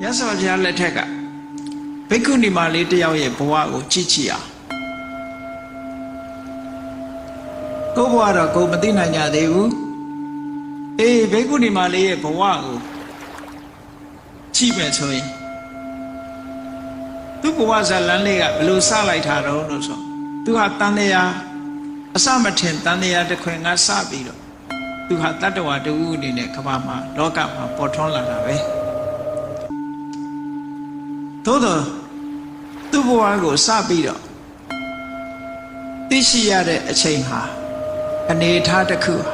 မြတ်စွာဘုရားလက်ထက်ကဘိက္ခုနီမလေးတယောက်ရဲ့ဘဝကိုကြည့်ကြည့်အောင်ကိုဘဝတော့ကိုမသိနိုင်ကြသေးဘူးအေးဘိက္ခုနီမလေးရဲ့ဘဝကိုကြည့်မယ်ဆိုရင်သူ့ဘဝဇာလန်းလေးကဘယ်လိုစလိုက်တာတော့လို့ဆိုသူဟာတန်တရားအစမထင်တန်တရားတစ်ခွင်ကစပြီးတော့သူဟာတတ္တဝါတူအနေနဲ့ကမ္ဘာမှာလောကမှာပေါ်ထွန်းလာတာပဲသို့တော့သူ့ဘဝကိုစပြီးတော့သိရှိရတဲ့အချိန်ဟာအနေအထားတစ်ခုဟာ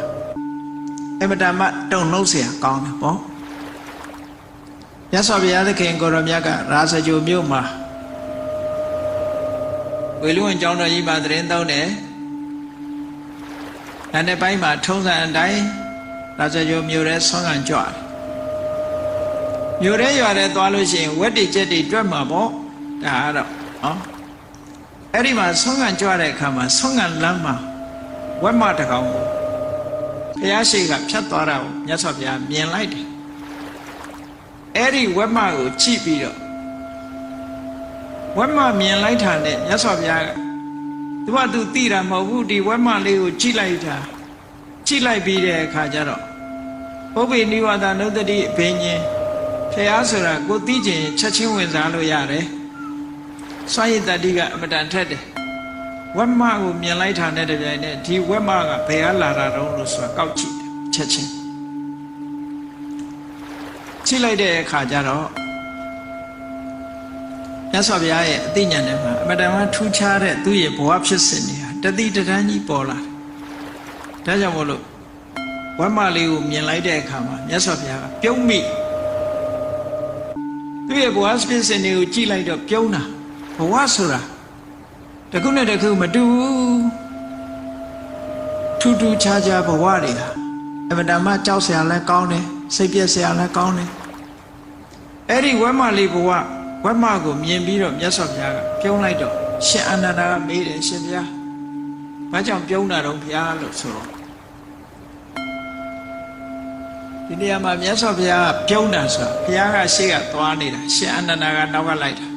အမတမတုံ့နှုတ်เสียကောင်းတယ်ပေါ့မြတ်စွာဘုရားသခင်ကိုရောမြတ်ကရာဇဂိုမြို့မှာဝေလူဝင်ကျောင်းတော်ကြီးမှာသတင်းသုံးတယ်။အဲဒီပိုင်းမှာထုံးစံအတိုင်းရာဇဂိုမြို့ရဲဆွမ်းခံကြွတယ်။မြို့ရဲရွာရဲသွားလို့ရှိရင်ဝက်တိကျက်တိတွက်မှာပေါ့။ဒါကတော့နော်။အဲ့ဒီမှာဆွမ်းခံကြွတဲ့အခါမှာဆွမ်းခံလမ်းမှာဝက်မတကောင်ကိုဘုရားရှိခိုးဖြတ်သွားတာကိုမြတ်စွာဘုရားမြင်လိုက်တယ်။အဲ့ဒီဝက်မကိုကြည့်ပြီးတော့ဝက်မမြင်လိုက်တာနဲ့မြတ်စွာဘုရားကသူသိတာမဟုတ်ဘူးဒီဝက်မလေးကိုကြည့်လိုက်တာကြည့်လိုက်ပြီးတဲ့အခါကျတော့ပုပ္ပေနိဝါဒနုတ္တိအဘိညာဉ်ဖျားဆိုတာကိုသိခြင်းချက်ချင်းဝင်စားလို့ရတယ်စွမ်းရည်တတိကအမတန်ထက်တယ်ဝက်မကိုမြင်လိုက်တာနဲ့တပြိုင်နက်ဒီဝက်မကဘယ်ကလာတာတော့လို့ဆိုတာကောက်ကြည့်တယ်ချက်ချင်းကြည့်လိုက်တဲ့အခါကျတော့မြတ်စွာဘုရားရဲ့အသိဉာဏ်ထဲမှာအမတန်မှထူးခြားတဲ့သူ့ရဲ့ဘဝဖြစ်စဉ်တွေဟာတတိတန်းကြီးပေါ်လာတယ်။ဒါကြောင့်မို့လို့ဝက်မလေးကိုမြင်လိုက်တဲ့အခါမှာမြတ်စွာဘုရားကပြုံးမိသူ့ရဲ့ဘဝဖြစ်စဉ်တွေကိုကြည့်လိုက်တော့ပြုံးတာဘဝဆိုတာတခုနဲ့တခုမတူဘူးထူးထူးခြားခြားဘဝတွေဟာအမတန်မှကြောက်စရာလည်းကောင်းတယ်စိတ်ပြည့်စရာလည်းကောင်းတယ်အဲ့ဒီဝက်မလေးဘဝဝက်မကိုမြင်ပြီးတော့မြတ်စွာဘုရားကပြုံးလိုက်တော့ရှင်အာနန္ဒာကမေးတယ်ရှင်ဘုရားဘာကြောင့်ပြုံးတာတော့ဘုရားလို့ဆိုတော့ဒီနေရာမှာမြတ်စွာဘုရားကပြုံးတာဆိုတာဘုရားကရှေ့ကသွားနေတာရှင်အာနန္ဒာကနောက်ကလိုက်တာ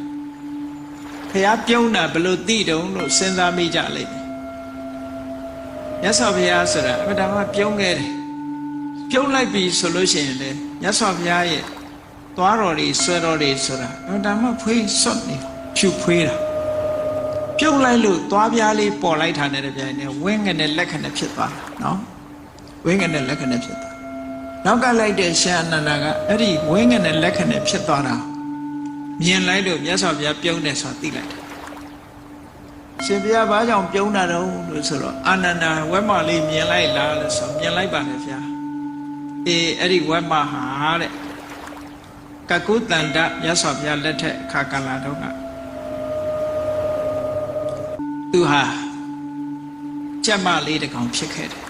ဘုရားပြုံးတာဘယ်လိုသိတုံးလို့စဉ်းစားမိကြလိမ့်မယ်မြတ်စွာဘုရားဆိုတာအမှန်တမ်းပြုံးခဲ့တယ်ပြုံးလိုက်ပြီဆိုလို့ရှိရင်လေမြတ်စွာဘုရားရဲ့သွားတော်တွေဆွဲတော်တွေဆိုတာဒါမှဖွေးစွတ်နေဖြူဖွေးတာပြုတ်လိုက်လို့သွားပြားလေးပေါ်လိုက်တာနဲ့တပြိုင်တည်းဝင်းငနဲ့လက်ခနဲ့ဖြစ်သွားတာနော်ဝင်းငနဲ့လက်ခနဲ့ဖြစ်သွားနောက်ကလိုက်တဲ့ရှင်အနန္ဒာကအဲ့ဒီဝင်းငနဲ့လက်ခနဲ့ဖြစ်သွားတာမြင်လိုက်လို့မြတ်စွာဘုရားပြုံးတယ်ဆိုတာသိလိုက်တယ်ရှင်ဘုရားဘာကြောင့်ပြုံးတာတော့လို့ဆိုတော့အာနန္ဒာဝက်မလေးမြင်လိုက်လားလို့ဆိုမြင်လိုက်ပါလေဗျာအေးအဲ့ဒီဝက်မဟာတဲ့ကကုတန္တမြတ်စွာဘုရားလက်ထက်အခါကာလတုန်းကသူဟာကြက်မလေးတစ်ကောင်ဖြစ်ခဲ့တယ်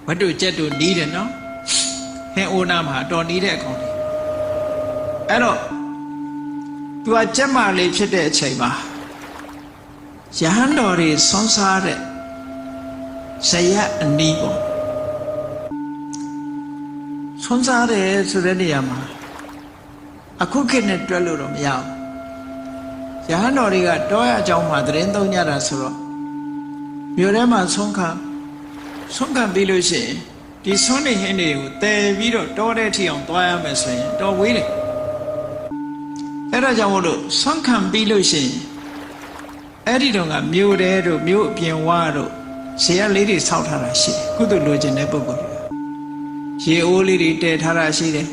ဝတ္တုကြက်တို့နီးတယ်နော်ဟင်အိုနာမှာတော်နီးတဲ့အကောင်လေးအဲ့တော့သူဟာကြက်မလေးဖြစ်တဲ့အချိန်မှာယဟန်တော်တွေဆွမ်းစားတဲ့ဇယအနီးပေါ့ဆွမ်းစားတယ်ဆိုတဲ့နေရာမှာအခုခေတ်နဲ့တွက်လို့တော့မရဘူးရဟန်းတော်တွေကတောရအကြောင်းမှာသတင်းသုံးကြတာဆိုတော့မြို့ထဲမှာဆုံးခံပြီးလို့ရှိရင်ဒီဆွမ်းနေဟင်းတွေကိုတည်ပြီးတော့တောတဲ့ထီအောင်သွားရမယ်ဆိုရင်တော်ဝေးတယ်အဲ့ဒါကြောင့်မို့လို့ဆွမ်းခံပြီးလို့ရှိရင်အဲ့ဒီတော့ကမြို့တဲတို့မြို့အပြင်ဝါတို့ဇေယျလေးတွေဆောက်ထားတာရှိတယ်ကုသိုလ်လိုချင်တဲ့ပုဂ္ဂိုလ်တွေရေအိုးလေးတွေတည်ထားတာရှိတယ်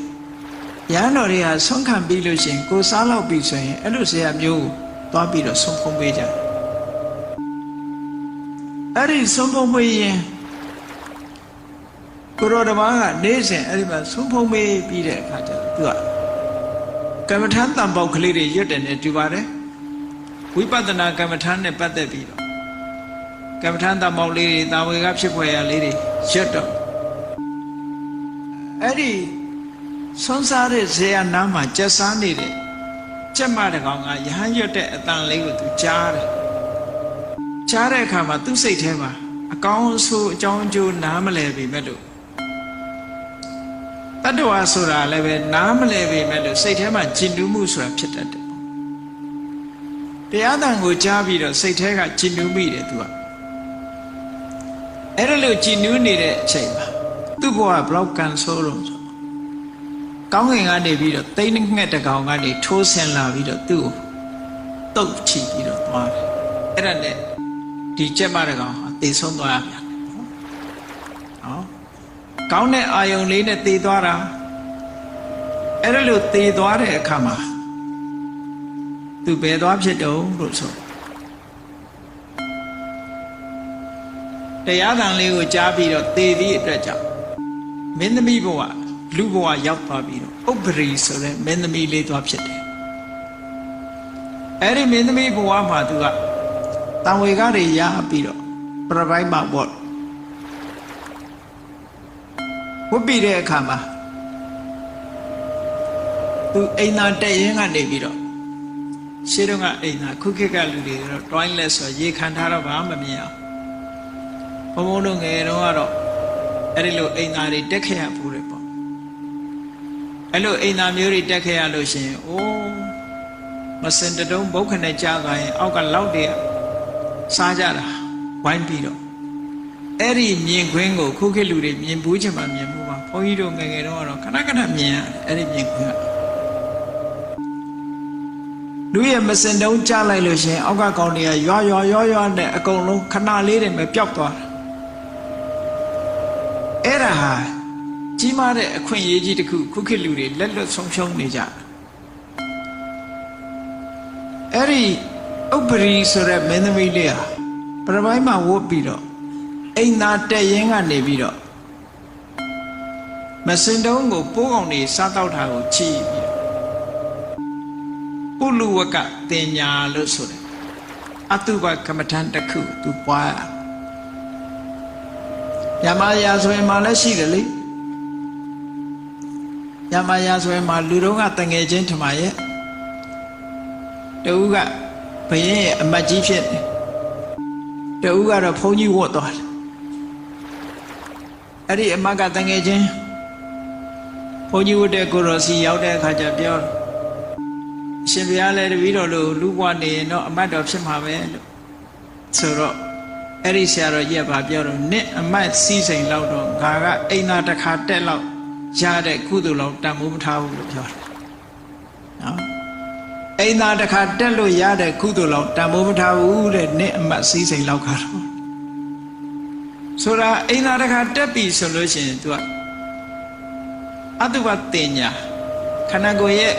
ရဟန်းတော်တွေဟာဆုံးခံပြီးလို့ရှိရင်ကိုစားလောက်ပြီဆိုရင်အဲ့လိုဇေယျမျိုးကိုသွားပြီးတော့ဆုံးဖုံးပေးကြတယ်အဲ့ဒီဆုံးဖုံးပေးရင်ကိုရောဓမ္မကနေစဉ်အဲ့ဒီမှာဆုံးဖုံးပေးပြီးတဲ့အခါကျတော့သူကကမ္မထမ်းတန်ပေါက်ကလေးတွေရွတ်တယ်နဲ့တူပါတယ်ဝိပဿနာကမ္မထမ်းနဲ့ပတ်သက်ပြီးတော့ကမ္မထမ်းတန်ပေါက်လေးတွေတာဝေကဖြစ်ဖွယ်ရာလေးတွေရွတ်တော့အဲ့ဒီဆွမ်းစားတဲ့ဇေယျနားမှာကျက်စားနေတဲ့ကျက်မတကောင်ကယဟန်ရွတ်တဲ့အတန်လေးကိုသူကြားတယ်ကြားတဲ့အခါမှာသူ့စိတ်ထဲမှာအကောင်းဆိုးအကြောင်းအကျိုးနားမလည်ပြီမဲ့လို့ တတ္တဝါဆိုတာလည်းပဲနားမလဲပေမဲ့လို့စိတ်ထဲမှာကျင်တူးမှုဆိုတာဖြစ်တတ်တယ်တရားသံကိုကြားပြီးတော့စိတ်ထဲကကျင်တူးမိတယ်သူကအဲ့ဒါလို့ကျင်တူးနေတဲ့အချိန်မှာသူ့ဘဝဘလောက်ကန်ဆိုးလို့ဆိုကောင်းကင်ကနေပြီးတော့သိန်းငှက်တကောင်ကနေထိုးဆင်းလာပြီးတော့သူ့ကိုတုတ်ချပြီးတော့သွားတယ်အဲ့ဒါနဲ့ဒီကျက်မတကောင်အသေးဆုံးသွားရပြန်နော်ကောင်းတဲ့အာယုံလေးနဲ့သေသွားတာအဲ့ဒါလို့သေသွားတဲ့အခါမှာသူဘယ်သွားဖြစ်တုံးလို့ဆိုတရားသံလေးကိုကြားပြီးတော့သေသည့်အတွက်ကြောင့်မင်းသမီးဘဝလူဘဝရောက်သွားပြီးတော့ဥပ္ပရိဆိုတဲ့မင်းသမီးလေးသွားဖြစ်တယ်အဲ့ဒီမင်းသမီးဘဝမှာသူကတံဝေကတွေရပြီးတော့ပြပိုက်မှာပေါ့ဝတ်ပြီးတဲ့အခါမှာသူအိမ်သာတက်ရင်ကနေပြီးတော့ရှေးတုန်းကအိမ်သာခုခေတ်ကလူတွေတော့ toilet ဆိုရေခံထားတော့ဘာမှမမြင်အောင်ဘုံဘုံတို့ငယ်တော့ကတော့အဲ့ဒီလိုအိမ်သာတွေတက်ခဲ့ရဘူးလေပေါ့အဲ့လိုအိမ်သာမျိုးတွေတက်ခဲ့ရလို့ရှိရင်အိုးမစင်တုံးဘုတ်ခနဲ့ကြားသွားရင်အောက်ကလောက်တွေစားကြတာဝိုင်းပြီးတော့အဲ့ဒီမြင်ခွင်းကိုခုခေတ်လူတွေမြင်ဘူးချင်မှမြင်ဘူးပါဘုန်းကြီးတို့ငယ်ငယ်တော့ခဏခဏမြင်ရတယ်အဲ့ဒီမြင်ခွင်းကလူရဲ့မစင်တုံးကြားလိုက်လို့ရှိရင်အောက်ကကောင်တွေကရွာနဲ့အကုန်လုံးခဏလေးတွေပဲပျောက်သွားတာအဲ့ဒါဟာကြီးမားတဲ့အခွင့်အရေးကြီးတစ်ခုခုခေတ်လူတွေလက်လွတ်ဆုံးရှုံးနေကြအဲ့ဒီဥပ္ပရိဆိုတဲ့မင်းသမီးလေးဟာပြပိုင်းမှာဝတ်ပြီးတော့အိမ်သာတက်ရင်ကနေပြီးတော့မစင်တုံးကိုပိုးကောင်တွေစားတောက်တာကိုချီပြီးပုလူဝကတင်ညာလို့ဆိုတယ်အတုပကမ္မထန်တစ်ခုသူပွားရမယာဆိုရင်မှလည်းရှိတယ်လေရမယာဆိုရင်မှလူတော်ကတငယ်ချင်းထမရဲ့တူကဘယင်းရဲ့အမတ်ကြီးဖြစ်တယ်တူကတော့ဘုန်းကြီးဝတ်သွားတယ်အဲ့ဒီအမတ်ကတငယ်ချင်းဘုန်းကြီးဝတ်တဲ့ကိုရောစီရောက်တဲ့အခါကျပြောတယ်အရှင်ဘုရားလည်းတပည့်တော်လို့လူဘဝနေရင်တော့အမတ်တော်ဖြစ်မှာပဲလို့ဆိုတော့အဲ့ဒီဆရာတော်ကြီးကပြောတော့နှစ်အမတ်စီးစိမ်လောက်တော့ငါကအိမ်သာတစ်ခါတက်လောက်ရတဲ့ကုသိုလ်လောက်တန်ဖိုးမထားဘူးလို့ပြောတယ်နော်အိမ်သာတစ်ခါတက်လို့ရတဲ့ကုသိုလ်လောက်တန်ဖိုးမထားဘူးတဲ့နှစ်အမတ်စီးစိမ်လောက်ကတော့ဆိုတာအိမ်သာတစ်ခါတက်ပြီဆိုလို့ရှိရင် तू အတုပတင်ညာခန္ဓာကိုယ်ရဲ့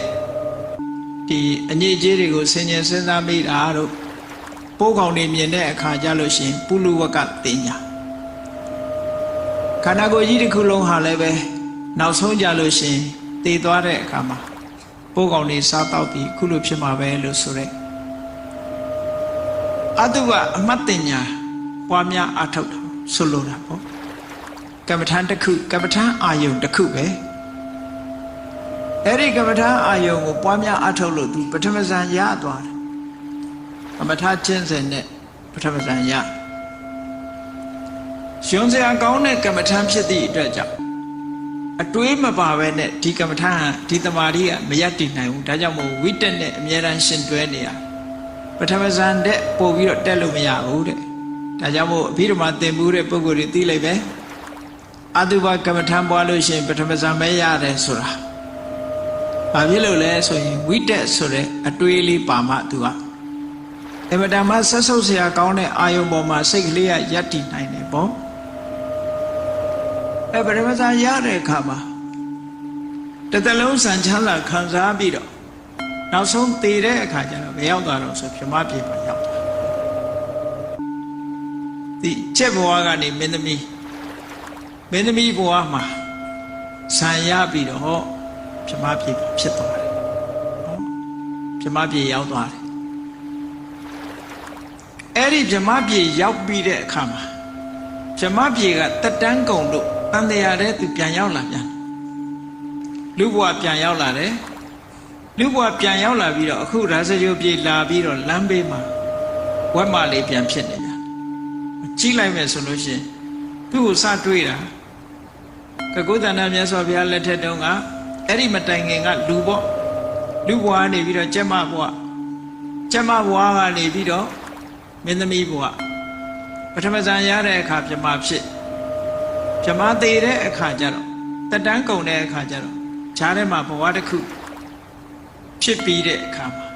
ဒီအညစ်အကြေးတွေကိုဆင်ញင်စဉ်းစားမိတာတို့ပိုးကောင်တွေမြင်တဲ့အခါကျလို့ရှိရင်ပုလူဝကတင်ညာခန္ဓာကိုယ်ကြီးတစ်ခုလုံးဟာလည်းပဲနောက်ဆုံးကြလို့ရှိရင်တည်သွားတဲ့အခါမှာပိုးကောင်တွေစားတော့ပြီးခုလိုဖြစ်မှာပဲလို့ဆိုရဲအတုကအမှတ်တင်ညာပွားများအထောက်ဆိုလိုတာပေါ့ကမ္မထန်တစ်ခုကမ္မထန်အာယုံတစ်ခုပဲအဲ့ဒီကမ္မထာအာယုံကိုပွားများအထောက်လို့သူပထမဇန်ရသွားတယ်ကမ္မထာကျင့်စဉ်နဲ့ပထမဇန်ရရှင်စရာကောင်းတဲ့ကမ္မထာဖြစ်သည့်အတွက်ကြောင့်အတွေးမပါပဲနဲ့ဒီကမ္မထာဒီတမာရီကမရတည်နိုင်ဘူးဒါကြောင့်မို့ဝိတက်နဲ့အမြဲတမ်းရှင်တွဲနေရပထမဇန်တဲ့ပို့ပြီးတော့တက်လို့မရဘူးတဲ့ဒါကြောင့်မို့အဘိဓမ္မာသင်မှုတဲ့ပုဂ္ဂိုလ်တွေသိလိုက်ပဲအတုပကမ္မထာပွားလို့ရှိရင်ပထမဇန်ပဲရတယ်ဆိုတာဘာဖြစ်လို့လဲဆိုရင်ဝိတက်ဆိုတဲ့အတွေးလေးပါမှသူကအမတမဆက်ဆုပ်စရာကောင်းတဲ့အာယုံပေါ်မှာစိတ်ကလေးကယက်တည်နိုင်တယ်ပေါ့ပထမဇန်ရတဲ့အခါမှာတစ်သလုံးစံချမ်းသာခံစားပြီးတော့နောက်ဆုံးတည်တဲ့အခါကျတော့ဘယ်ရောက်သွားတော့ဆိုပြမပြေမှာရောက်သွားဒီချက်ဘဝကနေမင်းသမီးဘဝမှာဆံရပြီးတော့ပြမပြေဖြစ်သွားတယ်နော်ပြမပြေရောက်သွားတယ်အဲ့ဒီပြမပြေရောက်ပြီးတဲ့အခါမှာပြမပြေကတက်တန်းကုံလို့တန်တရားတဲ့သူပြန်ရောက်လာပြန်လူဘဝပြန်ရောက်လာတယ်လူဘဝပြန်ရောက်လာပြီးတော့အခုရာဇဂိုပြေလာပြီးတော့လမ်းဘေးမှာဝက်မလေးပြန်ဖြစ်နေပြန်ကြည့်လိုက်မယ်ဆိုလို့ရှိရင်သူ့ကိုစတွေးတာ ကုသန္တမြတ်စွာဘုရားလက်ထက်တုန်းကအဲ့ဒီမတိုင်ခင်ကလူပေါ့လူဘဝနေပြီးတော့ကျမဘဝကနေပြီးတော့မင်းသမီးဘဝပထမဇန်ရတဲ့အခါပြမဖြစ်ပြမသေးတဲ့အခါကျတော့တက်တန်းကုန်တဲ့အခါကျတော့ဈာထဲမှာဘဝတစ်ခုဖြစ်ပြီးတဲ့အခါမှာ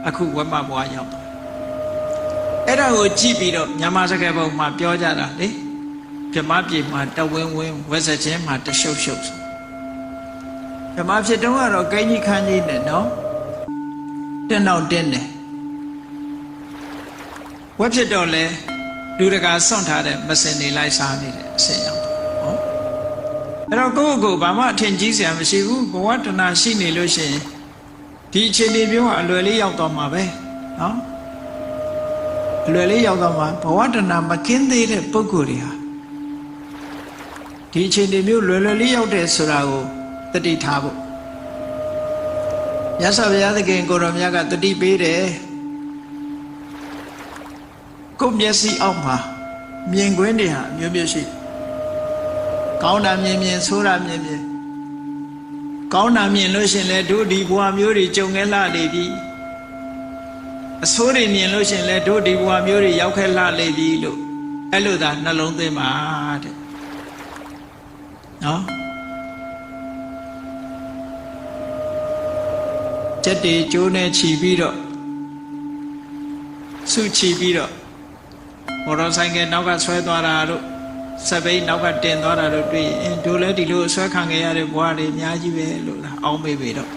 အခုဝမဘဝရောက်သွားအဲ့ဒါကိုကြည့်ပြီးတော့မြန်မာစကားပုံမှာပြောကြတာလေပြမပြေမှာတဝင်းဝင်းဝက်စချင်းမှာတရှုပ်ရှုပ်ဆိုပြမဖြစ်တုန်းကတော့ကိန်းကြီးခန်းကြီးနဲ့နော်တင်းတော့တင်းတယ်ဝက်ဖြစ်တော့လဲလူတကာစွန့်ထားတဲ့မစင်နေလိုက်စားနေတဲ့အဆင့်ရောက်တော့အဲ့တော့ကိုယ့်ကိုယ်ဘာမှအထင်ကြီးစရာမရှိဘူးဘဝတဏှာရှိနေလို့ရှိရင်ဒီအခြေအနေမျိုးကအလွယ်လေးရောက်တော့မှာပဲနော်အလွယ်လေးရောက်တော့မှာဘဝတဏှာမကင်းသေးတဲ့ပုဂ္ဂိုလ်တွေဟာဒီအခြေအနေမျိုးလွယ်လွယ်လေးရောက်တဲ့ဆိုတာကိုတတိထားဖို့မြတ်စွာဘုရားသခင်ကိုရောမြတ်ကတတိပေးတယ်ကိုယ်မျက်စိအောက်မှာမြင်ကွင်းတွေဟာအမျိုးမျိုးရှိကောင်းတာမြင်မြင်ဆိုးတာမြင်မြင်ကောင်းတာမြင်လို့ရှင်လဲတို့ဒီဘဝမျိုးတွေကြုံခဲ့လာနေပြီအဆိုးတွေမြင်လို့ရှင်လဲတို့ဒီဘဝမျိုးတွေရောက်ခဲ့လာနေပြီလို့အဲ့လိုသာနှလုံးသွင်းပါတဲ့နော်စက်တွေကျိုးနဲ့ခြီးပြီးတော့စုခြီးပြီးတော့မော်တော်ဆိုင်ကနောက်ကဆွဲသွားတာတို့စပိတ်နောက်ကတင်သွားတာတို့တွေ့ရင်တို့လည်းဒီလိုဆွဲခံခဲ့ရတဲ့ဘဝတွေအများကြီးပဲလို့လားအောင်းမေးပြီတော့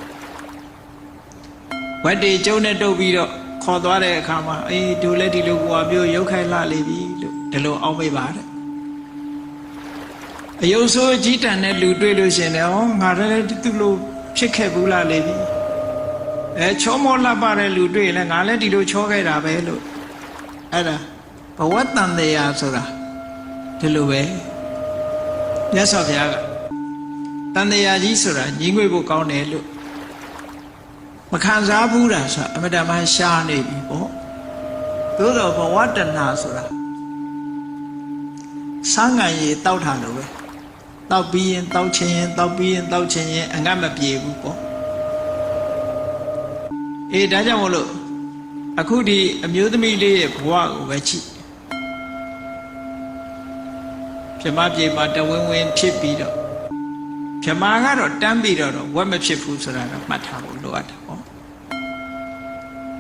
ဝက်တွေကျုံနဲ့တုပ်ပြီးတော့ခေါ်သွားတဲ့အခါမှာအေးတို့လည်းဒီလိုဘဝမျိုးရုပ်ခိုင်းလာလေပြီလို့ဒီလိုအောင်းမေးပါတဲ့အယုံဆိုးကြီးတန်တဲ့လူတွေ့လို့ရှင်တယ်ဟောငါလည်းသူ့လိုဖြစ်ခဲ့ဘူးလားလေပြီချောမောလှပတဲ့လူတွေ့ရင်လည်းငါလည်းဒီလိုချောခဲ့တာပဲလို့အဲ့ဒါဘဝတန်တရားဆိုတာဒီလိုပဲမြတ်စွာဘုရားကတန်တရားကြီးဆိုတာညီငွေဖို့ကောင်းတယ်လို့မခံစားဘူးတာဆိုတာအမတမရှားနေပြီပေါ့သို့တော့ဘဝတဏှာဆိုတာစံငံရည်တောက်ထားလို့ပဲတောက်ပြီးရင်တောက်ချင်းရင်တောက်ပြီးရင်တောက်ချင်းရင်အငတ်မပြေဘူးပေါ့အေးဒါကြောင့်မလို့အခုဒီအမျိုးသမီးလေးရဲ့ဘဝကိုပဲကြည့်ပြမပြေမှာတဝင်းဝင်းဖြစ်ပြီးတော့ပြမကတော့တန်းပြီးတော့ဝက်မဖြစ်ဘူးဆိုတာတော့မှတ်ထားဖို့လိုအပ်တယ်ပေါ့။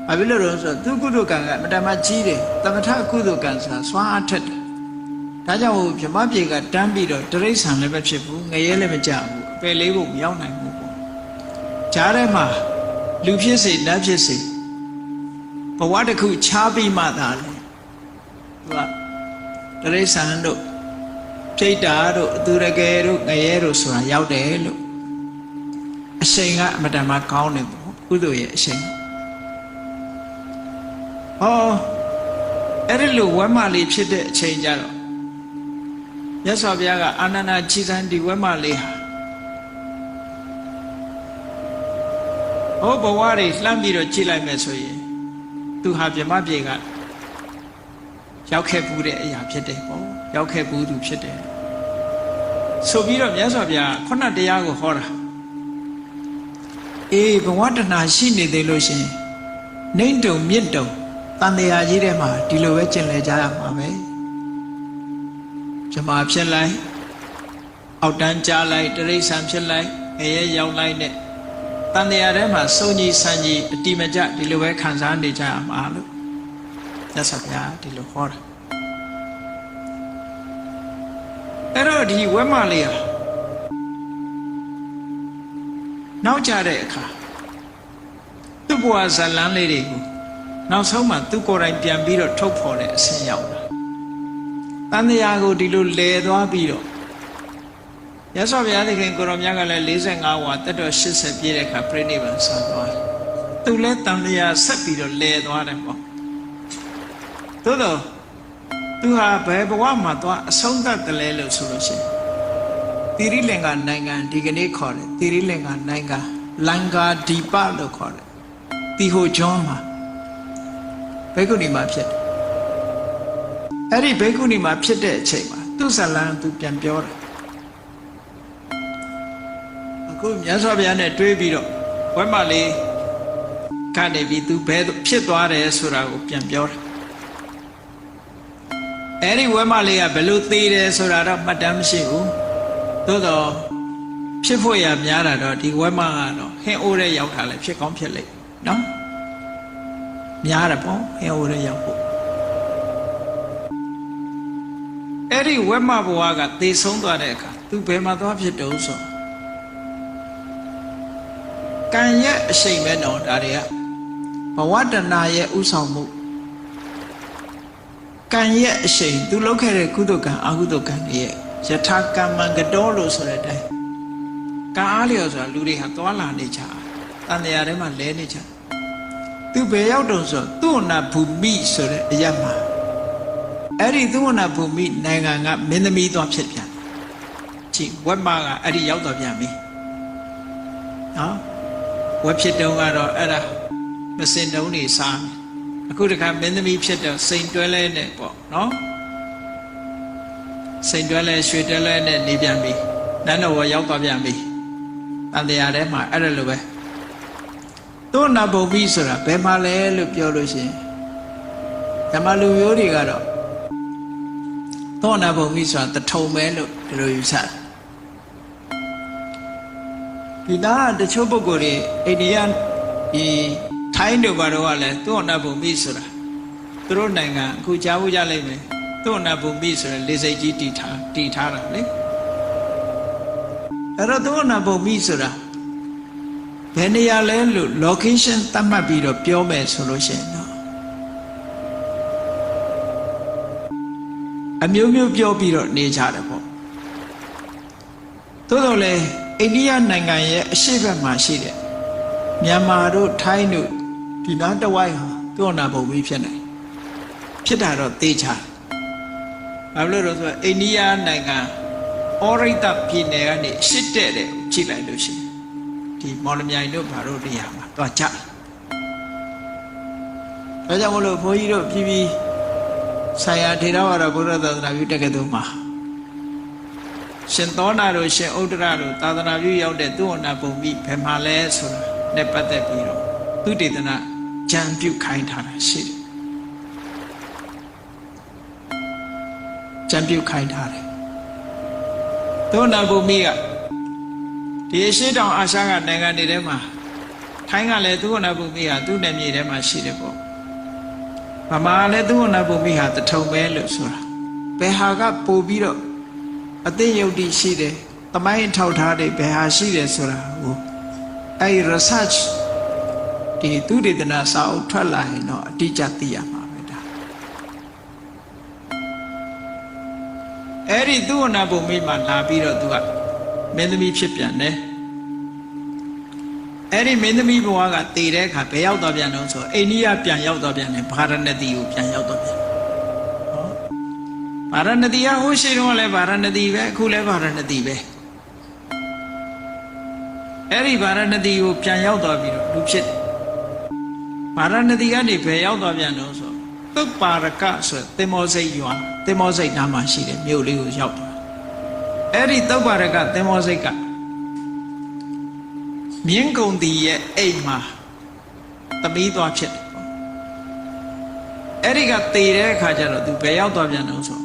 ဘာဖြစ်လို့လဲဆိုတော့သူကုသိုလ်ကံကမတမကြီးတယ်သမထကုသိုလ်ကံဆိုတာစွမ်းအားထက်တယ်။ဒါကြောင့်ပြမပြေကတန်းပြီးတော့တရိษံလည်းမဖြစ်ဘူးငရဲလည်းမကြဘူးအပယ်လေးဖို့မရောက်နိုင်ဘူးပေါ့။ဂျားထဲမှာလူဖြစ်စေနတ်ဖြစ်စေဘဝတစ်ခုခြားပြီးမှသာလေသူကတရိษံတို့ပြိတ္တာတို့အသူရကယ်တို့ငရဲတို့ဆိုတာရောက်တယ်လို့အရှိန်ကအမတန်မှကောင်းတယ်ပေါ့ကုသိုလ်ရဲ့အရှိန်ဟောအဲ့ဒီလိုဝမ်းမလေးဖြစ်တဲ့အချိန်ကြတော့မြတ်စွာဘုရားကအာနန္ဒကြီးစံဒီဝမ်းမလေးဟာဟောဘဝတွေလှမ်းပြီးတော့ကြည့်လိုက်မယ်ဆိုရင်သူဟာဗြဟ္မပြေကရောက်ခဲ့ဘူးတဲ့အရာဖြစ်တယ်ပေါ့ရောက်ခဲ့ဘူးသူဖြစ်တယ်ဆိုပြီးတော့မြတ်စွာဘုရားခုနတရားကိုဟောတာအေးဘဝတဏှာရှိနေသေးလို့ရှင်နှိမ့်တုံမြင့်တုံတန်တရားကြီးထဲမှာဒီလိုပဲကျင့်လဲကြရမှာပဲဇမားဖြစ်လိုက်အောက်တန်းကြားလိုက်တရိษံဖြစ်လိုက်ငရဲရောက်လိုက်နဲ့တန်တရားထဲမှာစုံကြီးဆန်းကြီးအတိမကျဒီလိုပဲခံစားနေကြရမှာလို့မြတ်စွာဘုရားဒီလိုဟောတာအဲ့တော့ဒီဝက်မလေးဟာနောက်ကြတဲ့အခါသူ့ဘဝဇလန်းလေးတွေကိုနောက်ဆုံးမှသူကိုယ်တိုင်ပြန်ပြီးတော့ထုတ်ဖော်တဲ့အဆင့်ရောက်လာတန်တရားကိုဒီလိုလဲသွားပြီးတော့ရသော်ဘုရားသခင်ကိုရောမြတ်ကလည်း45ဝါတက်တော်80ပြည့်တဲ့အခါပြိဋိဘံဆံသွားတယ်သူလည်းတန်တရားဆက်ပြီးတော့လဲသွားတယ်ပေါ့သို့တော့သူဟာဘယ်ဘဝမှာသွားအဆုံးသတ်တယ်လဲလို့ဆိုလို့ရှိရင်တိရိလင်္ကာနိုင်ငံဒီကနေ့ခေါ်တယ်တိရိလင်္ကာနိုင်ငံလင်္ကာဒီပလို့ခေါ်တယ်တီဟိုကျွန်းမှာဘေကုဏီမှာဖြစ်တယ်အဲ့ဒီဘေကုဏီမှာဖြစ်တဲ့အချိန်မှာသူဇလန်သူပြန်ပြောတယ် အခုမြတ်စွာဘုရားနဲ့တွေးပြီးတော့ဝက်မလေးကနေပြီးသူဘယ်ဖြစ်သွားတယ်ဆိုတာကိုပြန်ပြောတာအဲ့ဒီဝက်မလေးကဘယ်လိုသေးတယ်ဆိုတာတော့မှတ်တမ်းမရှိဘူးသို့တော့ဖြစ်ဖို့ရများတာတော့ဒီဝက်မကတော့ဟင်းအိုးတဲ့ရောက်တာလည်းဖြစ်ကောင်းဖြစ်လိမ့်နော်များတယ်ပေါ့ဟင်းအိုးတဲ့ရောက်ဖို့အဲ့ဒီဝက်မဘဝကသေဆုံးသွားတဲ့အခါသူဘယ်မှာသွားဖြစ်တုံးဆိုကံရဲ့အရှိန်ပဲတော့ဒါတွေကဘဝတဏရဲ့ဥဆောင်မှုကံရဲ့အရှိန်သူလုပ်ခဲ့တဲ့ကုသိုလ်ကံအကုသိုလ်ကံတွေရဲ့ယထာကမ္မံကတော်လို့ဆိုတဲ့အတိုင်းကံအားလျော်ဆိုတာလူတွေဟာသွားလာနေကြတန်တရားထဲမှာလဲနေကြသူဘယ်ရောက်တုံးဆိုသူ့နာဘူမိဆိုတဲ့အရာမှာအဲ့ဒီသူ့နာဘူမိနိုင်ငံကမင်းသမီးသွားဖြစ်ပြန်ကြည့်ဝက်မကအဲ့ဒီရောက်တော့ပြန်ပြီနော်ဝက်ဖြစ်တုံးကတော့အဲ့ဒါမစင်တုံးနေစားမယ်အခုတခါမင်းသမီးဖြစ်တော့စိန်တွဲလဲနဲ့ပေါ့နော်စိန်တွဲလဲရွှေတွဲလဲနဲ့နေပြန်ပြီနန်းတော်ဝရောက်သွားပြန်ပြီတန်တရားထဲမှာအဲ့ဒါလိုပဲသူ့နာဘုံပြီးဆိုတာဘယ်မှာလဲလို့ပြောလို့ရှိရင်ဓမ္မလူမျိုးတွေကတော့သူ့နာဘုံပြီးဆိုတာတထုံပဲလို့ဒီလိုယူဆတယ်ဒီသားတချို့ပုဂ္ဂိုလ်တွေအိန္ဒိယဒီထိုင်းတို့ဘာတော့ကလည်းသူ့အနာဘုံမိဆိုတာသူတို့နိုင်ငံအခုကြားဖို့ကြလိမ့်မယ်သူ့အနာဘုံမိဆိုရင်လေစိတ်ကြီးတည်ထားတာလေအဲ့တော့သူ့အနာဘုံမိဆိုတာဘယ်နေရာလဲလို့ location သတ်မှတ်ပြီးတော့ပြောမယ်ဆိုလို့ရှိရင်တော့အမျိုးမျိုးပြောပြီးတော့နေကြတယ်ပေါ့သို့တော်လည်းအိန္ဒိယနိုင်ငံရဲ့အရှေ့ဘက်မှာရှိတဲ့မြန်မာတို့ထိုင်းတို့ဒီနားတဝိုက်ဟာသူ့အနာဘုံပြီးဖြစ်နေဖြစ်တာတော့သေချာဘာလို့လဲဆိုတော့အိန္ဒိယနိုင်ငံဩရိတပြည်နယ်ကနေရှစ်တဲ့တဲ့ကြည့်လိုက်လို့ရှိရင်ဒီမော်လမြိုင်တို့ဘာတို့နေရာမှာတွားကြဒါကြောင့်မလို့ဘုန်းကြီးတို့ပြည်ဆိုင်ရာထေရဝါဒဘုရားသာသနာပြုတက္ကသိုလ်မှာရှင်သောနာတို့ရှင်ဥဒ္ဒရတို့သာသနာပြုရောက်တဲ့သူ့အနာဘုံပြီးဘယ်မှာလဲဆိုတာနဲ့ပတ်သက်ပြီးတော့သူတေသနာကြံပြုခိုင်းထားတာရှိတယ်ကြံပြုခိုင်းထားတယ်သူ့အနာဘုံပြီးကဒီအရှေ့တောင်အာရှကနိုင်ငံတွေထဲမှာထိုင်းကလည်းသူ့အနာဘုံပြီးဟာသူ့နယ်မြေထဲမှာရှိတယ်ပေါ့ဗမာလည်းသူ့အနာဘုံပြီးဟာတထုံပဲလို့ဆိုတာဘယ်ဟာကပို့ပြီးတော့အသိယုတ်တိရှိတယ်သမိုင်းထောက်ထားတယ်ဘယ်ဟာရှိတယ်ဆိုတာကိုအဲ့ research ဒီသူတေသနာစာအုပ်ထွက်လာရင်တော့အတိအကျသိရမှာပဲဒါအဲ့ဒီသူ့အနာဘုံမိမှာလာပြီးတော့သူကမင်းသမီးဖြစ်ပြန်တယ်အဲ့ဒီမင်းသမီးဘဝကတည်တဲ့အခါဘယ်ရောက်သွားပြန်တော့ဆိုအိန္ဒိယပြန်ရောက်သွားပြန်တယ်ဗာရဏသီကိုပြန်ရောက်သွားပြန်ဗာရဏသီကဟိုရှိတော့လည်းဗာရဏသီပဲအခုလည်းဗာရဏသီပဲအဲ့ဒီဗာရဏသီကိုပြန်ရောက်သွားပြီးတော့လူဖြစ်ဗာရဏသီကနေဘယ်ရောက်သွားပြန်တော့ဆိုသုပ္ပါရကဆိုသင်္မောစိတ်ရွာသင်္မောစိတ်နားမှာရှိတဲ့မြို့လေးကိုရောက်သွားအဲ့ဒီသုပ္ပါရကသင်္မောစိတ်ကမြင်းကုံတီရဲ့အိမ်မှာသမီးသွားဖြစ်တယ်အဲ့ဒီကတည်တဲ့အခါကျတော့သူဘယ်ရောက်သွားပြန်တော့ဆို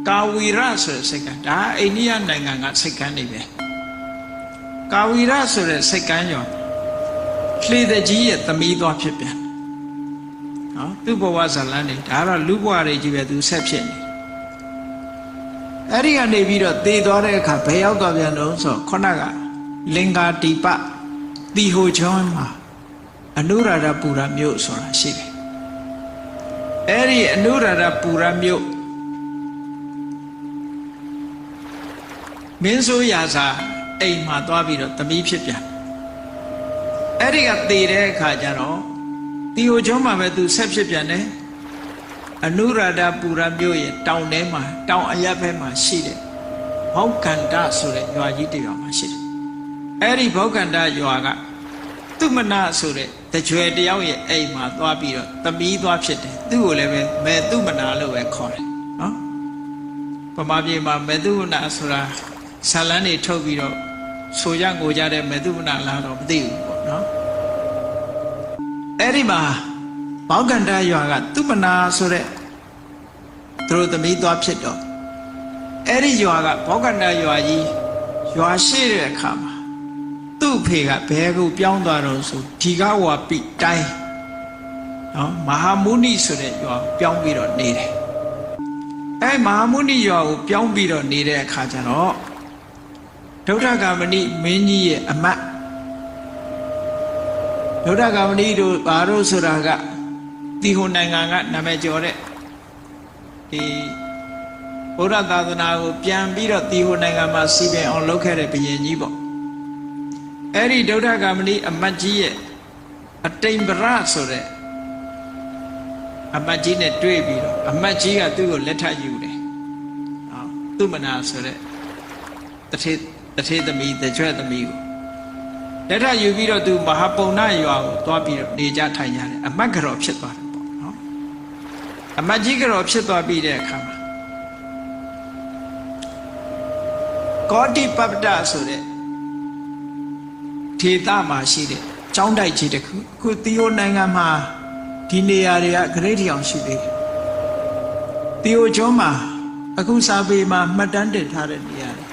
ကာဝီရဆိုတဲ့စိတ်ကဒါအိန္ဒိယနိုင်ငံကစိတ်ကမ်းနေပဲကာဝီရဆိုတဲ့စိတ်ကမ်းရောလှေတကြီးရဲ့သမီးသွားဖြစ်ပြန်နော်သူ့ဘဝဇာလန်းနေဒါတော့လူဘဝတွေကြီးပဲသူဆက်ဖြစ်နေအဲ့ဒီကနေပြီးတော့တည်သွားတဲ့အခါဘယ်ရောက်သွားပြန်တော့ဆိုခုနကလင်္ကာတိပတီဟိုချောင်းမှာအနုရာဓပူရမြို့ဆိုတာရှိတယ်အဲ့ဒီအနုရာဓပူရမြို့မင်းဆိုးရာစာအိမ်မှာသွားပြီးတော့သမီးဖြစ်ပြန်အဲ့ဒီကတည်တဲ့အခါကျတော့တီဟိုချောင်းမှာပဲသူဆက်ဖြစ်ပြန်တယ်အနုရာဓပူရမြို့ရဲ့တောင်ထဲမှာတောင်အရပ်ဘက်မှာရှိတယ်ဘောက်ကန္တဆိုတဲ့ရွာကြီးတစ်ရွာမှာရှိတယ်အဲ့ဒီဘောက်ကန္တရွာကသူမနာဆိုတဲ့တကြွယ်တယောက်ရဲ့အိမ်မှာသွားပြီးတော့သမီးသွားဖြစ်တယ်သူ့ကိုလည်းပဲမဲသူမနာလို့ပဲခေါ်တယ်နော်ဗမာပြည်မှာမဲသူမနာဆိုတာဇာလန်းတွေထုတ်ပြီးတော့ ဆိုကြငိုကြတဲ့မေတုမနာလားတော့မသိဘူးပေါ့နော်အဲ့ဒီမှာဘောဂန္တရွာကသူမနာဆိုတဲ့သူတို့သမီးသွားဖြစ်တော့အဲ့ဒီရွာကဘောဂန္တရွာကြီးရွာရှိတဲ့အခါမှာသူ့ဖေကဘယ်ကိုပြောင်းသွားတော့ဆိုဒီကဝါပိတိုင်းနော်မဟာမုနိဆိုတဲ့ရွာပြောင်းပြီးတော့နေတယ်အဲ့မဟာမုနိရွာကိုပြောင်းပြီးတော့နေတဲ့အခါကျတော့ဒုဋ္ဌဂမဏိမင်းကြီးရဲ့အမတ်ဒုဋ္ဌဂမဏိတို့ဘာလို့ဆိုတာကတီဟိုနိုင်ငံကနာမည်ကျော်တဲ့ဒီဘုရားသာသနာကိုပြန်ပြီးတော့တီဟိုနိုင်ငံမှာစီပင်အောင်လုပ်ခဲ့တဲ့ဘုရင်ကြီးပေါ့အဲ့ဒီဒုဋ္ဌဂမဏိအမတ်ကြီးရဲ့အတိမ်ပရဆိုတဲ့အမတ်ကြီးနဲ့တွေ့ပြီးတော့အမတ်ကြီးကသူ့ကိုလက်ထပ်ယူတယ်သူမနာဆိုတဲ့တထေသမီးတကြွသမီးကိုလက်ထပ်ယူပြီးတော့သူမဟာပုံနာရွာကိုသွားပြီးတော့နေကြထိုင်ကြတယ်အမတ်ကြော်ဖြစ်သွားတယ်ပေါ့နော်အမတ်ကြီးကြော်ဖြစ်သွားပြီးတဲ့အခါမှာကောတိပပ္ပတဆိုတဲ့ဒေသမှာရှိတဲ့ကျောင်းတိုက်ကြီးတစ်ခုအခုသီယိုနိုင်ငံမှာဒီနေရာတွေကဂရိတ်ထီအောင်ရှိသေးတယ်သီယိုကျွန်းမှာအခုစာပေမှာမှတ်တမ်းတင်ထားတဲ့နေရာတွေ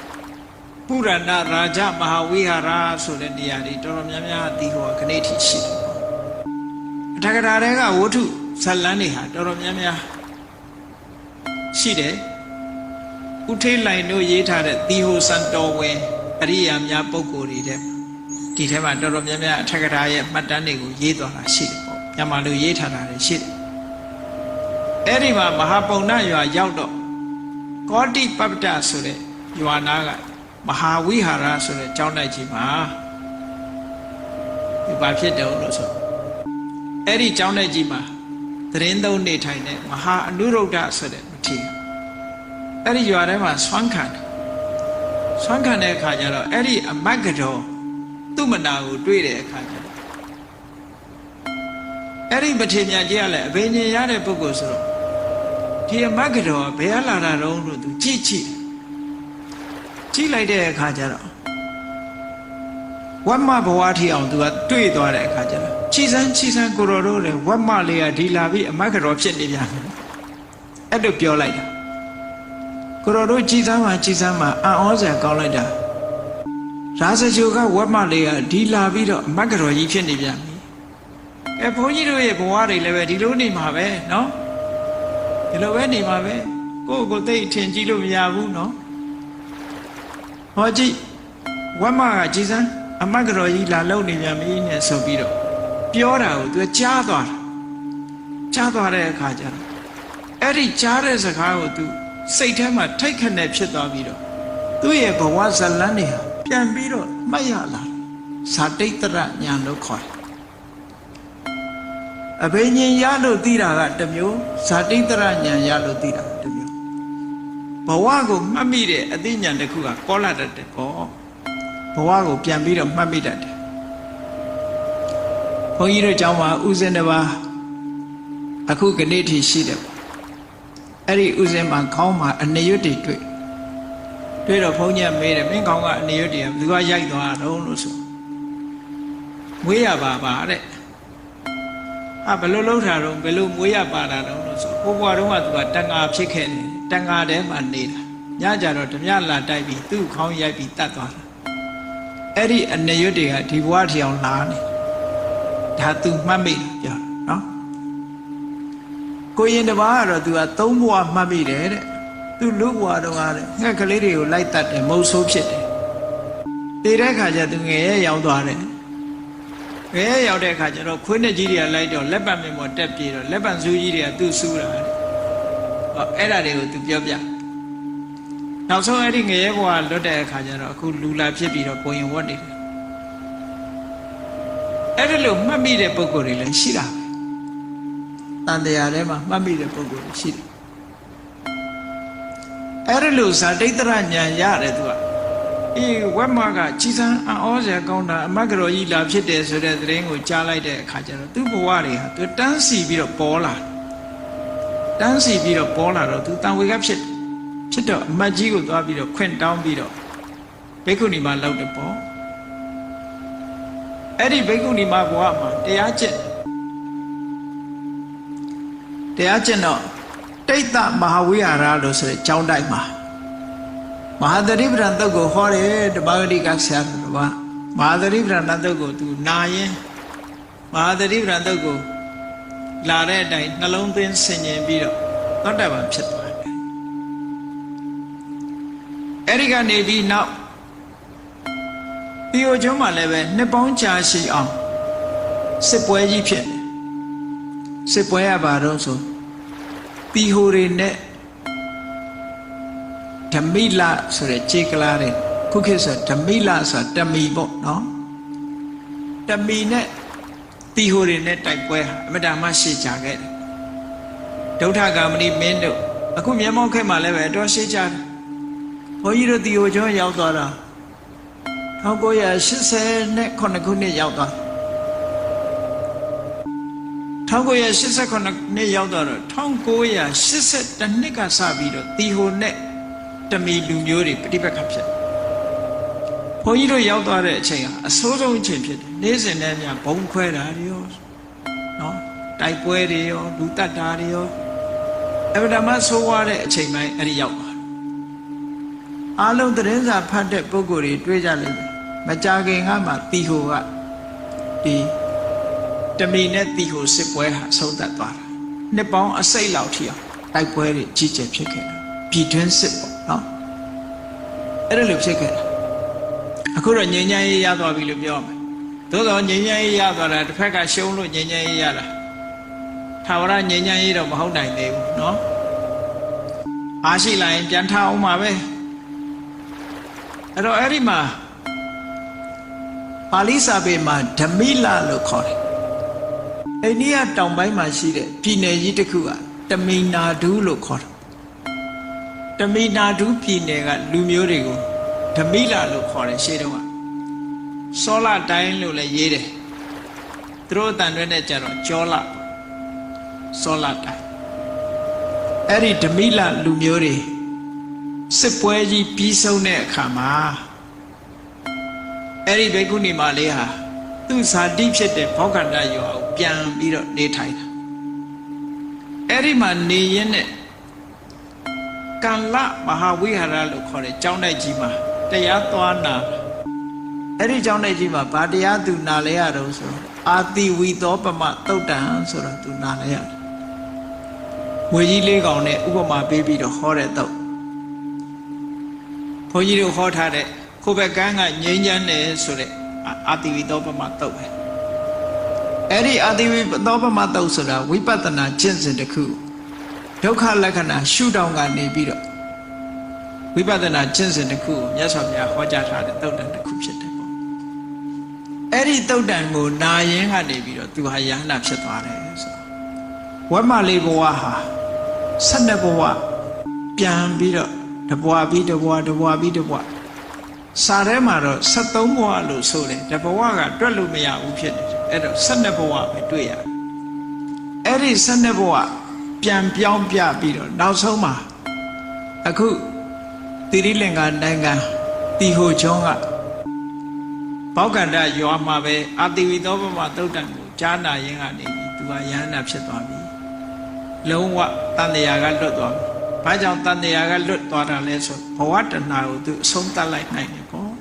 ပုရဏရာဇမဟာဝိဟာရဆိုတဲ့နေရာတွေတော်တော်များများသီဟိုကဂရိတ်ထီရှိတယ်အထက်ကရာတွေကဝတ္ထုဇတ်လန်းတွေဟာတော်တော်များများရှိတယ်ဥထေးလိုင်တို့ရေးထားတဲ့သီဟိုစံတော်ဝင်အရိယာများပုဂ္ဂိုလ်တွေတဲ့ဒီထဲမှာတော်တော်များများအထက်ကရာရဲ့မှတ်တမ်းတွေကိုရေးသွားတာရှိတယ်ပေါ့မြန်မာလူရေးထားတာတွေရှိတယ်အဲ့ဒီမှာမဟာပုံနာရွာရောက်တော့ကောတိပပ္ပတဆိုတဲ့ရွာနာကမဟာဝိဟာရဆိုတဲ့ကျောင်းတိုက်ကြီးမှာဒီဘာဖြစ်တယ်လို့ဆိုအဲ့ဒီကျောင်းတိုက်ကြီးမှာသတင်းသုံးနေထိုင်တဲ့မဟာအနုရုဒ္ဓဆိုတဲ့မထေရအဲ့ဒီရွာထဲမှာဆွမ်းခံတဲ့အခါကျတော့အဲ့ဒီအမတ်ကတော်သူ့မနာကိုတွေ့တဲ့အခါကျတော့အဲ့ဒီမထေရကြီးကလည်းအဘိညာဉ်ရတဲ့ပုဂ္ဂိုလ်ဆိုတော့ဒီအမတ်ကတော်ဘယ်လာတာတော့လို့သူကြည့်လိုက်တဲ့အခါကျတော့ဝတ်မဘဝထီအောင်သူကတွေ့သွားတဲ့အခါကျတော့ချီစမ်းကိုတော်တို့လည်းဝတ်မလေးကဒီလာပြီးအမတ်ကတော်ဖြစ်နေပြန်တယ်အဲ့လိုပြောလိုက်တာကိုတော်တို့ကြည်စမ်းမှာအံ့ဩစရာကောင်းလိုက်တာရာဇဂိုကဝတ်မလေးကဒီလာပြီးတော့အမတ်ကတော်ကြီးဖြစ်နေပြန်ပြီဘုန်းကြီးတို့ရဲ့ဘဝတွေလည်းပဲဒီလိုနေမှာပဲနော်ဒီလိုပဲနေမှာပဲကိုသိထင်ကြည့်လို့မရဘူးနော်ဟောကြည့်ဝတ်မကကြည်စမ်းအမတ်ကတော်ကြီးလာလုံနေပြန်ပြီနဲ့ဆိုပြီးတော့ပြောတာကိုသူကြားသွားတဲ့အခါကျတော့အဲ့ဒီကြားတဲ့စကားကိုသူစိတ်ထဲမှာထိတ်ခနဲ့ဖြစ်သွားပြီးတော့သူ့ရဲ့ဘဝဇလန်းတွေဟာပြန်ပြီးတော့မှတ်ရလာဇာတိတ္တရဉာဏ်လို့ခေါ်တယ်အဘိညာဉ်ရလို့သိတာကတစ်မျိုးဇာတိတ္တရဉာဏ်ရလို့သိတာတစ်မျိုးဘဝကိုမှတ်မိတဲ့အသိဉာဏ်တစ်ခုကကောလာတတ်တယ်ပေါ့ဘဝကိုပြန်ပြီးတော့မှတ်မိတတ်တယ်ဘုန်းကြီးတို့ကျောင်းမှာဥစဉ်တစ်ပါးအခုကနေ့ထိရှိတယ်အဲ့ဒီဥစဉ်မှာခေါင်းမှာအနေရွတ်တွေတွေ့တော့ဘုန်းကြီးမေးတယ်မင်းခေါင်းကအနေရွတ်တွေကဘယ်သူကရိုက်သွားတော့လို့ဆိုမွေးရပါတဲ့ဘယ်လိုလုပ်တာတော့ဘယ်လိုမွေးရပါတာတော့လို့ဆိုဘုရားတော်ကသူကတန်ဃာဖြစ်ခဲ့တယ်တန်ဃာထဲမှာနေတာညကြတော့ဓမြလာတိုက်ပြီးသူ့ခေါင်းရိုက်ပြီးတတ်သွားတာအဲ့ဒီအနေရွတ်တွေကဒီဘဝထီအောင်လာနေဒါသူမှတ်မိပြောနော်ကိုရင်တစ်ပါးကတော့သူကသုံးဘဝမှတ်မိတယ်တဲ့သူလူဘဝတော့ကတဲ့ငှက်ကလေးတွေကိုလိုက်တတ်တယ်မုတ်ဆိုးဖြစ်တယ်တည်တဲ့ခါကျသူငယ်ရဲ့ရောက်သွားတယ်ငယ်ရဲ့ရောက်တဲ့ခါကျတော့ခွေးနဲ့ကြီးတွေကလိုက်တော့လက်ပတ်မင်းပေါ်တက်ပြေးတော့လက်ပတ်စူးကြီးတွေကသူ့စူးတာတဲ့ဟောအဲ့ဒါတွေကိုသူပြောပြနောက်ဆုံးအဲ့ဒီငယ်ရဲ့ဘဝလွတ်တဲ့အခါကျတော့အခုလူလာဖြစ်ပြီးတော့ကိုရင်ဝတ်နေတယ်အဲ့ဒီလိုမှတ်မိတဲ့ပုံကိုယ်တွေလည်းရှိတာတန်တရားထဲမှာမှတ်မိတဲ့ပုံကိုယ်တွေရှိတယ်အဲ့ဒီလိုဇာတိတ္တရဉာဏ်ရတယ်သူကဝက်မကကြည်စမ်းအံ့ဩစရာကောင်းတာအမတ်ကတော်ကြီးလာဖြစ်တယ်ဆိုတဲ့သတင်းကိုကြားလိုက်တဲ့အခါကျတော့သူ့ဘဝတွေဟာသူတန်းစီပြီးတော့ပေါ်လာတော့သူတန်ဝေကဖြစ်တော့အမတ်ကြီးကိုသွားပြီးတော့ခွင့်တောင်းပြီးတော့ဘိက္ခုနီမှာလောက်တယ်ပေါ့ အဲ့ဒီဘိက္ခုနီမဘဝမှာတရားကျင့်တော့တိတ်တမဟာဝိဟာရလို့ဆိုတဲ့ကျောင်းတိုက်မှာမဟာသတိပဋ္ဌာန်သုတ်ကိုဟောတယ်ဓမ္မဂတိကဆရာတော်ကမဟာသတိပဋ္ဌာန်သုတ်ကိုသူနာရင်မဟာသတိပဋ္ဌာန်သုတ်ကိုလာတဲ့အတိုင်းနှလုံးသွင်းဆင်ခြင်ပြီးတော့သောတာပန်ဖြစ်သွားတယ်အဲ့ဒီကနေပြီးနောက်ဒီဟိုကျွန်းမှာလည်းပဲနှစ်ပေါင်းကြာရှိအောင်စစ်ပွဲကြီးဖြစ်တယ်စစ်ပွဲရပါတော့ဆိုတီဟိုတွေနဲ့ဓမိလဆိုတဲ့ခြေကလားတဲ့ခုခေတ်ဆိုဓမိလဆိုတာတမီပေါ့နော်တမီနဲ့တီဟိုတွေနဲ့တိုက်ပွဲဟာအမတ္တမရှိကြခဲ့တယ်ဒုဋ္ဌဂามဏိမင်းတို့အခုမျက်မှောက်ခေတ်မှာလည်းပဲတော့ရှိကြတယ်ဘုန်းကြီးတို့တီဟိုကျွန်းရောက်သွားတာ1989ခုနှစ်ရောက်သွား1989နှစ်ရောက်တော့1982နှစ်ကစပြီးတော့တီဟိုနဲ့တမီလူမျိုးတွေပဋိပက္ခဖြစ်ဘုန်းကြီးတို့ရောက်သွားတဲ့အချိန်ဟာအဆိုးဆုံးအချိန်ဖြစ်တယ်နေ့စဉ်နဲ့များဘုံခွဲတာတွေရောနော်တိုက်ပွဲတွေရောလူတတ်တာတွေရောအဗဓမ္မဆိုးဝါးတဲ့အချိန်ပိုင်းအဲ့ဒီရောက်သွားအားလုံးသတင်းစာဖတ်တဲ့ပုဂ္ဂိုလ်တွေတွေ့ကြလိမ့်မယ်မကြခင်ကမှတီဟိုကဒီတမီနဲ့တီဟိုစစ်ပွဲဟာဆုံးသက်သွားတာနှစ်ပေါင်းအစိတ်လောက်ထိအောင်တိုက်ပွဲတွေကြီးကျယ်ဖြစ်ခဲ့တာပြည်တွင်းစစ်ပေါ့နော်အဲ့ဒါလိုဖြစ်ခဲ့တာအခုတော့ငြိမ်းချမ်းရေးရသွားပြီလို့ပြောမယ်သို့တော့ငြိမ်းချမ်းရေးရသွားတာတစ်ဖက်ကရှုံးလို့ငြိမ်းချမ်းရေးရတာထာဝရငြိမ်းချမ်းရေးတော့မဟုတ်နိုင်သေးဘူးနော်အားရှိလာရင်ပြန်ထအောင်ပါပဲအဲ့တော့အဲ့ဒီမှာပါဠိစာပေမှာဓမိလလို့ခေါ်တယ်အိန္ဒိယတောင်ပိုင်းမှာရှိတဲ့ပြည်နယ်ကြီးတစ်ခုကတမီနာဒူးလို့ခေါ်တယ်တမီနာဒူးပြည်နယ်ကလူမျိုးတွေကိုဓမိလလို့ခေါ်တယ်ရှေးတုန်းကစောလတိုင်းလို့လည်းရေးတယ်သူတို့အတန်တွေနဲ့ကြတော့ကြောလစောလတိုင်းအဲ့ဒီဓမိလလူမျိုးတွေစစ်ပွဲကြီးပြီးဆုံးတဲ့အခါမှာအဲ့ဒီဘိက္ခုနီမလေးဟာသူ့ဇာတိဖြစ်တဲ့ဘောဂန္တရွာကိုပြန်ပြီးတော့နေထိုင်တာအဲ့ဒီမှာနေရင်းနဲ့ကံလမဟာဝိဟာရလို့ခေါ်တဲ့ကျောင်းတိုက်ကြီးမှာတရားသွားနာအဲ့ဒီကျောင်းတိုက်ကြီးမှာဗာတရားသူနာလဲရတော့ဆိုအာတိဝီသောပမသုတ်တံဆိုတော့သူနာလဲရတယ်ဝေကြီးလေးကောင်နဲ့ဥပမာပေးပြီးတော့ဟောတဲ့တော့ဘုန်းကြီးတို့ဟောထားတဲ့ကိုယ်ဘက်ကန်းကငြိမ်းချမ်းတယ်ဆိုတဲ့အာတိဝီသောပမသုတ်ပဲအဲ့ဒီအာတိဝီသောပမသုတ်ဆိုတာဝိပဿနာကျင့်စဉ်တစ်ခုဒုက္ခလက္ခဏာရှုထောင့်ကနေပြီးတော့ဝိပဿနာကျင့်စဉ်တစ်ခုကိုမြတ်စွာဘုရားဟောကြားထားတဲ့သုတ်တန်တစ်ခုဖြစ်တယ်ပေါ့အဲ့ဒီသုတ်တန်ကိုနာရင်ကနေပြီးတော့သူဟာယဟနာဖြစ်သွားတယ်ဆိုဝက်မလေးဘဝဟာ12ဘဝပြန်ပြီးတော့တဘဝပြီးတဘဝတဘဝပြီးတဘဝစာထဲမှာတော့73ဘဝလို့ဆိုတယ်တဘဝကတွက်လို့မရဘူးဖြစ်တယ်အဲ့တော့12ဘဝပဲတွေ့ရတယ်အဲ့ဒီ12ဘဝပြန်ပြောင်းပြပြီးတော့နောက်ဆုံးမှာအခုတိရိလင်္ကာနိုင်ငံတီဟိုကျွန်းကဘောဂန္တရွာမှာပဲအာတိဝီသောပမသုတ်တံကိုကြားနာရင်းကနေပြီးသူကယဟနာဖြစ်သွားပြီလုံးဝတန်တရားကလွတ်သွားပြီဘာကြောင့်တန်တရားကလွတ်သွားတာလဲဆိုဘဝတဏှာကိုသူအဆုံးသတ်လိုက်နိုင်တယ်ပေါ့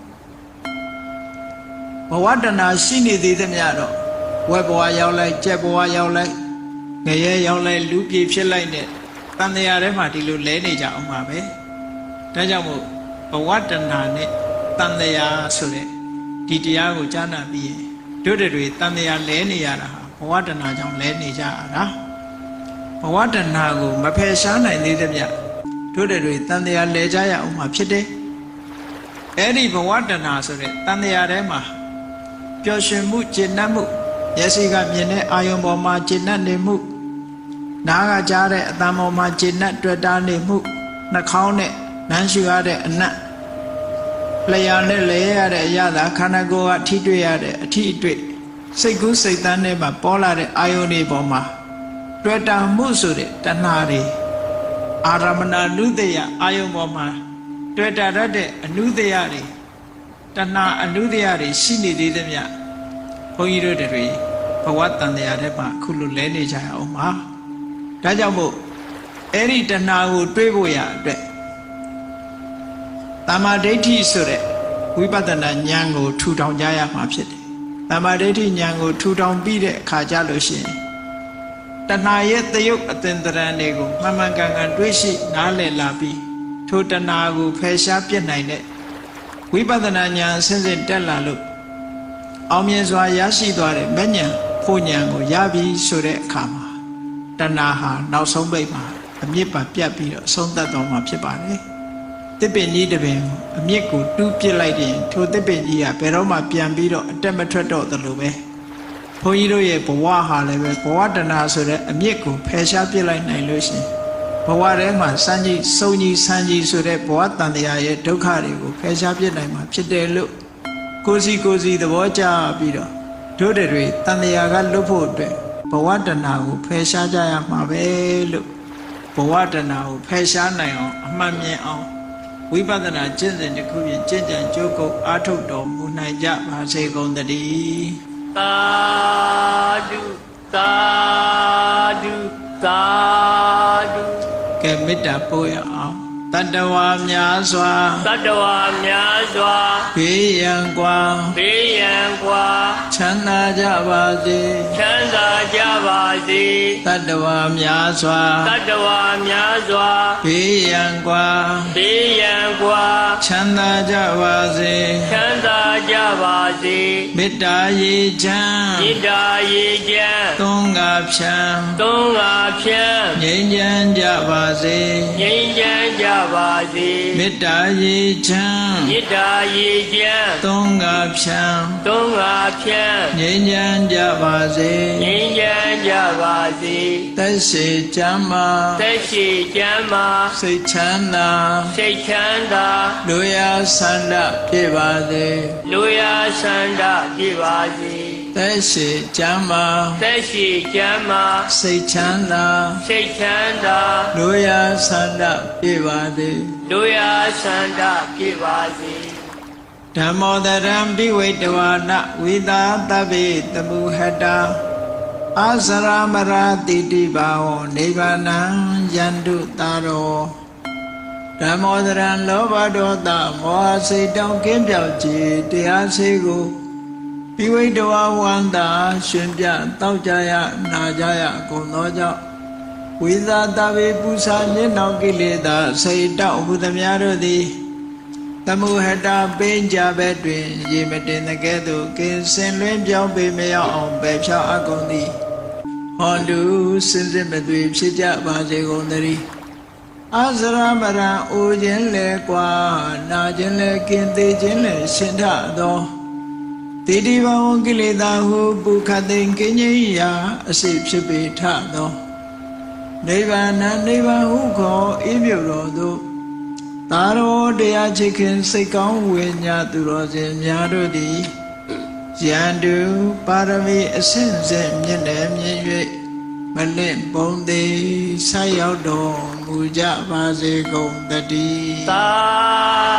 ဘဝတဏှာရှိနေသေးသမျှတော့ဝက်ဘဝရောက်လိုက်ကြက်ဘဝရောက်လိုက်ငရဲရောက်လိုက်လူပြေဖြစ်လိုက်နဲ့တန်တရားထဲမှာဒီလိုလဲနေကြအောင်ပါပဲဒါကြောင့်မို့ဘဝတဏှာနဲ့တန်တရားဆိုတဲ့ဒီတရားကိုကြားနာပြီးရင်တို့တွေတန်တရားလဲနေရတာဟာဘဝတဏှာကြောင့်လဲနေကြရတာဘဝတဏှာကိုမဖယ်ရှားနိုင်သေးသမျှတို့တွေတန်တရားလဲကြရအောင်မှာဖြစ်တယ်အဲ့ဒီဘဝတဏှာဆိုတဲ့တန်တရားထဲမှာပျော်ရွှင်မှုကျေနပ်မှုမျက်စိကမြင်တဲ့အာယုံပေါ်မှာကျေနပ်နေမှုနားကကြားတဲ့အသံပေါ်မှာကျေနပ်တွေ့တာနေမှုနှာခေါင်းနဲ့နမ်းရှူရတဲ့အနတ်လျှာနဲ့လဲရတဲ့အရာသာခန္ဓာကိုယ်ကထိတွေ့ရတဲ့အထိအတွေ့စိတ်ကူးစိတ်တန်းထဲမှာပေါ်လာတဲ့အာယုန်တွေပေါ်မှာတွေ့တာမှုဆိုတဲ့တဏှာတွေအာရမဏနုတ္တယအာယုန်ပေါ်မှာတွေ့တာရတဲ့အနုတ္တယတွေတဏှာအနုတ္တယတွေရှိနေသေးသမျှ ဘုန်းကြီးတို့တွေဘဝတန်တရားထဲမှာအခုလိုလဲနေကြရအောင်ပါဒါကြောင့်မို့အဲ့ဒီတဏှာကိုတွေးဖို့ရအတွက်တမ္မာဒိဋ္ဌိဆိုတဲ့ဝိပဿနာဉာဏ်ကိုထူထောင်ကြရမှာဖြစ်တယ်တမ္မာဒိဋ္ဌိဉာဏ်ကိုထူထောင်ပြီးတဲ့အခါကျလို့ရှိရင်တဏှာရဲ့တယုတ်အသင်္တရံတွေကိုမှန်မှန်ကန်ကန်တွေးရှိနားလည်လာပြီးထိုတဏှာကိုဖယ်ရှားပြစ်နိုင်တဲ့ဝိပဿနာဉာဏ်အစဉ်စဉ်တက်လာလို့အောင်မြင်စွာရရှိသွားတဲ့မဉ္ဇဉ်ဖို့ဉာဏ်ကိုရပြီဆိုတဲ့အခါမှာတဏှာဟာနောက်ဆုံးပိတ်မှာအမြစ်ပါပြတ်ပြီးတော့ဆုံးသက်တော်မှာဖြစ်ပါတယ်တစ်ပင်ကြီးတစ်ပင်ကိုအမြစ်ကိုတူးပစ်လိုက်ရင်ထိုတစ်ပင်ကြီးကဘယ်တော့မှပြန်ပြီးတော့အတက်မထွက်တော့သလိုပဲဘုန်းကြီးတို့ရဲ့ဘဝဟာလည်းပဲဘဝတဏှာဆိုတဲ့အမြစ်ကိုဖယ်ရှားပစ်လိုက်နိုင်လို့ရှိရင်ဘဝထဲမှာစမ်းကြီးစုံကြီးဆန်းကြီးဆိုတဲ့ဘဝတန်တရားရဲ့ဒုက္ခတွေကိုဖယ်ရှားပစ်နိုင်မှာဖြစ်တယ်လို့ကိုစီသဘောကျပြီးတော့တို့တွေတန်တရားကလွတ်ဖို့အတွက်ဘဝတဏှာကိုဖယ်ရှားကြရမှာပဲလို့ဘဝတဏှာကိုဖယ်ရှားနိုင်အောင်အမှန်မြင်အောင်ဝိပဿနာကျင့်စဉ်တစ်ခုဖြင့်ကျင့်ကြံကြိုးကုပ်အားထုတ်တော်မူနိုင်ကြပါစေကုန်သတည်းသာဓုသာဓုသာဓုကဲမေတ္တာပို့ရအောင်တတ္တဝါများစွာတတ္တဝါများစွာဘေးရန်ကွာဘေးရန်ကွာချမ်းသာကြပါစေချမ်းသာကြပါစေတတ္တဝါများစွာတတ္တဝါများစွာဘေးရန်ကွာဘေးရန်ကွာချမ်းသာကြပါစေချမ်းသာကြပါစေမေတ္တာရေချမ်းမေတ္တာရေချမ်းသုံးငါဖြံသုံးငါဖြံငြိမ်းချမ်းကြပါစေငြိမ်းချမ်းကြပါစေမေတ္တာရေချမ်းမေတ္တာရေချမ်းသုံးငါဖြံသုံးငါဖြံငြိမ်းချမ်းကြပါစေငြိမ်းချမ်းကြပါစေသက်ရှိချမ်းသာသက်ရှိချမ်းသာစိတ်ချမ်းသာစိတ်ချမ်းသာလူရဆန္ဒပြည့်ပါစေလူရဆန္ဒပြည့်ပါစေသက်ရှိချမ်းသာသက်ရှိချမ်းသာစိတ်ချမ်းသာစိတ်ချမ်းသာလူရဆန္ဒပြည့်ပါစေလူရဆန္ဒပြည့်ပါစေဓမ္မောတရံပိဝိတဝါနဝိသာတဗ္ဗေတမုဟတာအာစရမရာတိတိဘာဝနိဗ္ဗာနံယန္တုတာရောဓမ္မောတရံလောဘဒေါသမောဟစိတ်တောင်းကင်းပြောက်ခြင်းတရားစေကိုပိဝိတဝါဝန္တာရှင်ပြတောက်ကြရနာကြရကုန်သောကြောင့်ဝိသာတဗ္ဗေပုစာမျက်နှောင်ကိလေသာစိတ်တောက်ဟုသမျှတို့သည်တမုဟတာပိဉ္ကြဘက်တွင်ရေမတင်တဲ့ကဲ့သို့ကင်းစင်လွင်ပြောင်းပေမရောက်အောင်ပယ်ဖြောက်အကုန်သည်ဟောတုစင်စစ်မသွေဖြစ်ကြပါစေကုန်သတည်းအာဇရမရံအိုခြင်းလဲကွာနာခြင်းလဲကင်းသေးခြင်းလဲရှင်ထသောတိတိဘဝကိလေသာဟုပုခသိင်ကင်းကြီးရာအစိဖြစ်ပေထသောနိဗ္ဗာန်နိဗ္ဗာန်ဟုခေါ်ဤမြုပ်တော်သို့သာရောတရားချစ်ခင်စိတ်ကောင်းဝိညာသူတော်စင်များတို့သည်ယန္တုပါရမီအစဉ်စဉ်မြင့်တယ်မြင့်၍မလင့်ပုံသေးဆက်ရောက်တော်မူကြပါစေကုန်တည်းသာ